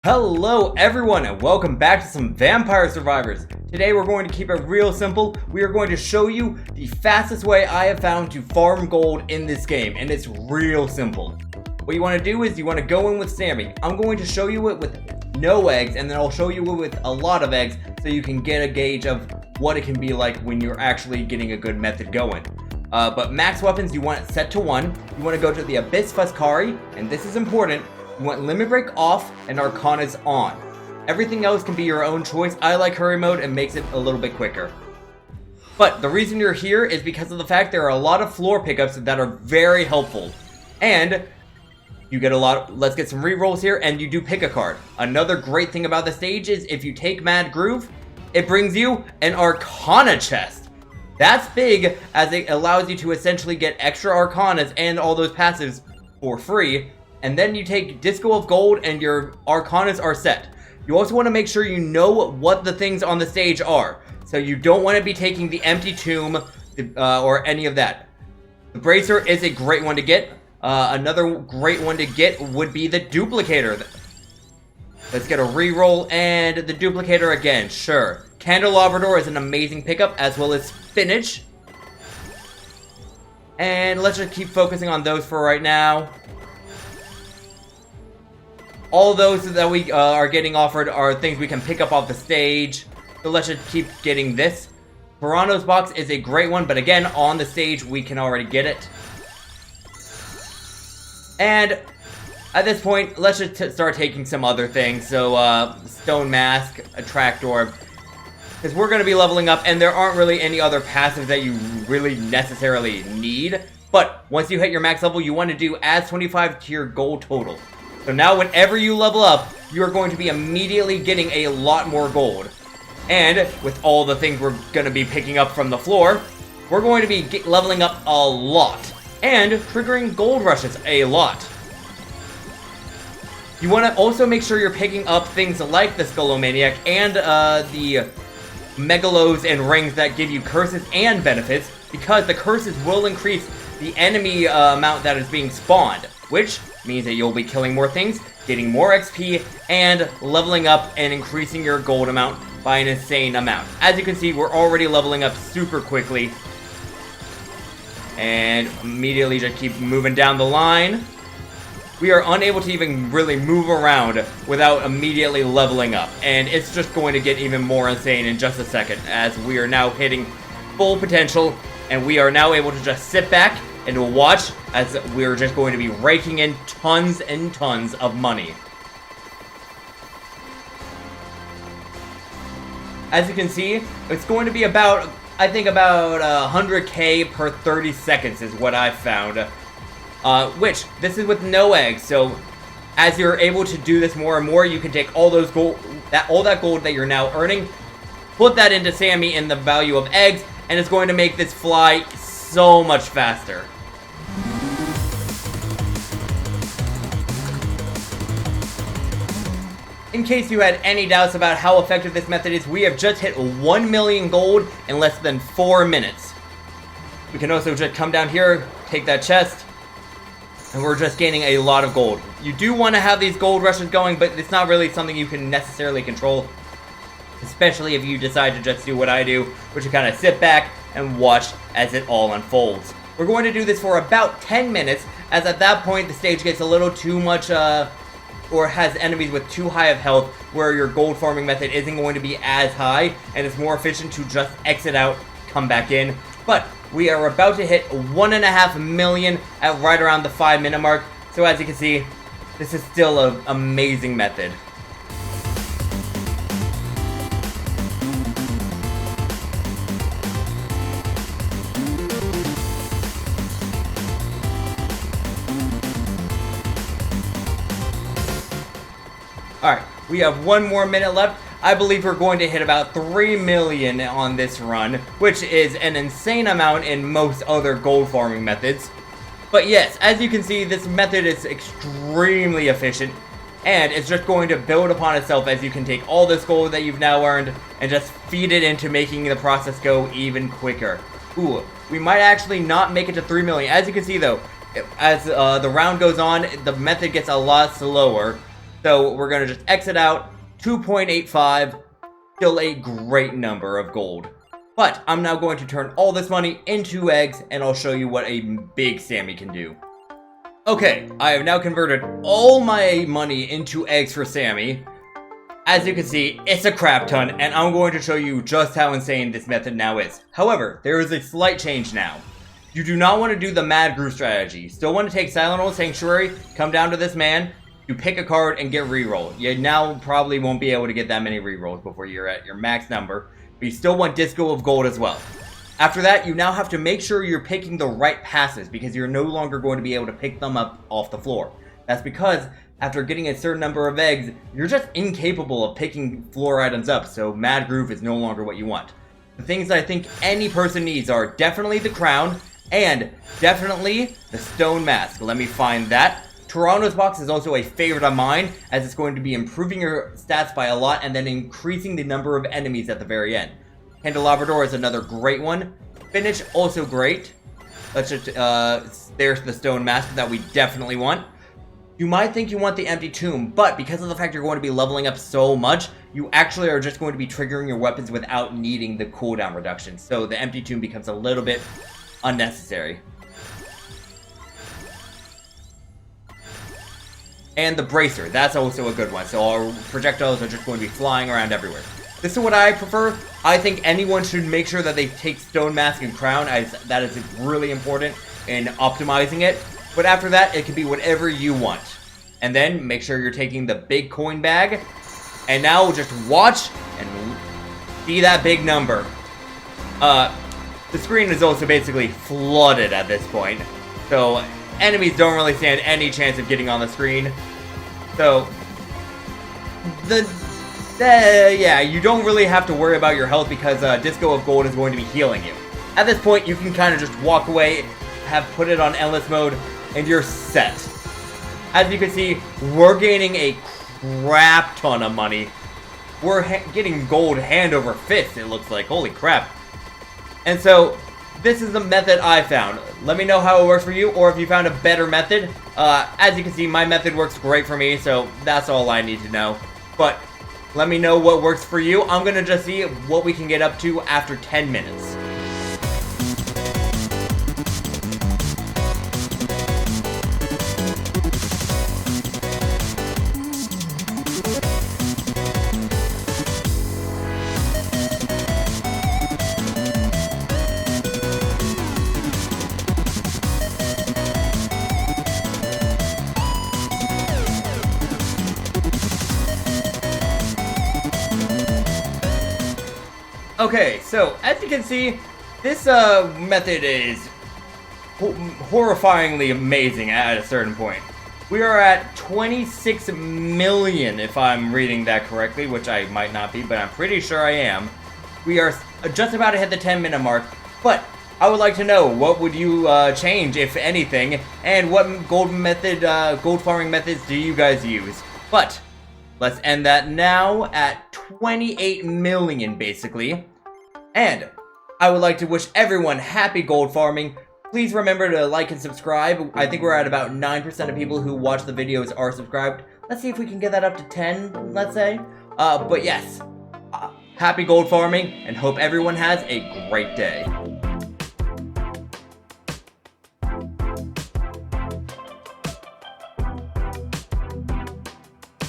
Hello everyone and welcome back to some Vampire Survivors. Today we're going to keep it real simple. We are going to show you the fastest way I have found to farm gold in this game, and it's real simple. What you want to do is you want to go in with Sammy. I'm going to show you it with no eggs, and then I'll show you it with a lot of eggs so you can get a gauge of what it can be like when you're actually getting a good method going. But max weapons you want it set to 1. You want to go to the Abyss Fuscari, and this is important. You want Limit Break off and Arcana's on. Everything else can be your own choice. I like Hurry Mode and makes it a little bit quicker. But the reason you're here is because of the fact there are a lot of floor pickups that are very helpful. And you get a lot, let's get some rerolls here, and you do pick a card. Another great thing about the stage is if you take Mad Groove, it brings you an Arcana chest. That's big, as it allows you to essentially get extra Arcanas and all those passives for free. And then you take Disco of Gold and your Arcanas are set. You also want to make sure you know what the things on the stage are. So you don't want to be taking the Empty Tomb or any of that. The Bracer is a great one to get. Another great one to get would be the Duplicator. Let's get a reroll and the Duplicator again, sure. Candelabrador is an amazing pickup, as well as Spinach. And let's just keep focusing on those for right now. All those that we are getting offered are things we can pick up off the stage. So let's just keep getting this. Pirano's box is a great one, but again, on the stage, we can already get it. And at this point, let's just start taking some other things. So, Stone Mask, a Trapdoor, because we're going to be leveling up, and there aren't really any other passives that you really necessarily need. But once you hit your max level, you want to do add 25 to your gold total. So now whenever you level up, you're going to be immediately getting a lot more gold. And with all the things we're going to be picking up from the floor, we're going to be leveling up a lot. And triggering gold rushes a lot. You want to also make sure you're picking up things like the Skullomaniac and the Megalos and Rings that give you curses and benefits, because the curses will increase the enemy amount that is being spawned, which means that you'll be killing more things, getting more XP, and leveling up and increasing your gold amount by an insane amount. As you can see, we're already leveling up super quickly. And immediately just keep moving down the line. We are unable to even really move around without immediately leveling up. And it's just going to get even more insane in just a second, as we are now hitting full potential, and we are now able to just sit back and watch as we're just going to be raking in tons and tons of money. As you can see, it's going to be about, I think about 100k per 30 seconds is what I've found. Which, this is with no eggs, so as you're able to do this more and more, you can take all those gold, all that gold that you're now earning, put that into Sammy in the value of eggs, and it's going to make this fly so much faster. In case you had any doubts about how effective this method is, we have just hit 1 million gold in less than 4 minutes. We can also just come down here, take that chest, and we're just gaining a lot of gold. You do want to have these gold rushes going, but it's not really something you can necessarily control, especially if you decide to just do what I do, which is kind of sit back and watch as it all unfolds. We're going to do this for about 10 minutes, as at that point the stage gets a little too much, or has enemies with too high of health, where your gold farming method isn't going to be as high, and it's more efficient to just exit out, come back in. But we are about to hit 1.5 million at right around the 5-minute mark, so as you can see, this is still an amazing method. Alright, we have 1 more minute left. I believe we're going to hit about 3 million on this run, which is an insane amount in most other gold farming methods. But yes, as you can see, this method is extremely efficient, and it's just going to build upon itself as you can take all this gold that you've now earned and just feed it into making the process go even quicker. Ooh, we might actually not make it to 3 million. As you can see though, as the round goes on, the method gets a lot slower. So we're going to just exit out. 2.85, still a great number of gold. But I'm now going to turn all this money into eggs, and I'll show you what a big Sammy can do. Okay, I have now converted all my money into eggs for Sammy. As you can see, it's a crap ton, and I'm going to show you just how insane this method now is. However, there is a slight change now. You do not want to do the Mad Groove strategy. You still want to take Silent Old Sanctuary, come down to this man, you pick a card and get reroll. You now probably won't be able to get that many rerolls before you're at your max number, but you still want Disco of Gold as well. After that, you now have to make sure you're picking the right passes because you're no longer going to be able to pick them up off the floor. That's because after getting a certain number of eggs, you're just incapable of picking floor items up, so Mad Groove is no longer what you want. The things I think any person needs are definitely the crown and definitely the stone mask. Let me find that. Toronto's box is also a favorite of mine, as it's going to be improving your stats by a lot and then increasing the number of enemies at the very end. Candelabrador is another great one. Finish, also great. Let's just, there's the stone mask that we definitely want. You might think you want the empty tomb, but because of the fact you're going to be leveling up so much, you actually are just going to be triggering your weapons without needing the cooldown reduction. So the empty tomb becomes a little bit unnecessary. And the bracer, that's also a good one. So our projectiles are just going to be flying around everywhere. This is what I prefer. I think anyone should make sure that they take Stone Mask and Crown, as that is really important in optimizing it. But after that, it can be whatever you want. And then make sure you're taking the big coin bag. And now just watch and see that big number. The screen is also basically flooded at this point. So enemies don't really stand any chance of getting on the screen. So yeah, you don't really have to worry about your health because Disco of Gold is going to be healing you. At this point, you can kind of just walk away, have put it on endless mode, and you're set. As you can see, we're gaining a crap ton of money. We're getting gold hand over fist, it looks like. Holy crap. And so, this is the method I found. Let me know how it works for you, or if you found a better method. As you can see, my method works great for me, so that's all I need to know. But let me know what works for you. I'm gonna just see what we can get up to after 10 minutes. Okay, so as you can see, this method is horrifyingly amazing at a certain point. We are at 26 million, if I'm reading that correctly, which I might not be, but I'm pretty sure I am. We are just about to hit the 10-minute mark, but I would like to know, what would you change, if anything, and what gold farming methods do you guys use? But let's end that now at 28 million, basically. And I would like to wish everyone happy gold farming. Please remember to like and subscribe. I think we're at about 9% of people who watch the videos are subscribed. Let's see if we can get that up to 10, let's say. But yes, happy gold farming, and hope everyone has a great day.